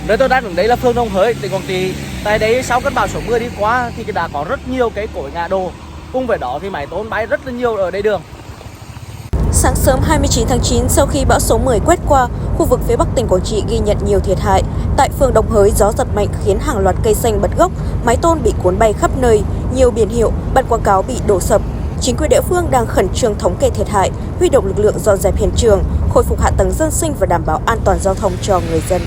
Nơi tôi đang đứng đấy là phường Đồng Hới, tỉnh Quảng Trị. Tại đấy sau cơn bão số 10 đi qua thì đã có rất nhiều cái cối ngã đổ. Cùng với đó thì máy tôn bay rất là nhiều ở đây đường. Sáng sớm 29 tháng 9, sau khi bão số 10 quét qua, khu vực phía Bắc tỉnh Quảng Trị ghi nhận nhiều thiệt hại. Tại phường Đồng Hới, gió giật mạnh khiến hàng loạt cây xanh bật gốc, mái tôn bị cuốn bay khắp nơi, nhiều biển hiệu, bảng quảng cáo bị đổ sập. Chính quyền địa phương đang khẩn trương thống kê thiệt hại, huy động lực lượng dọn dẹp hiện trường, khôi phục hạ tầng dân sinh và đảm bảo an toàn giao thông cho người dân.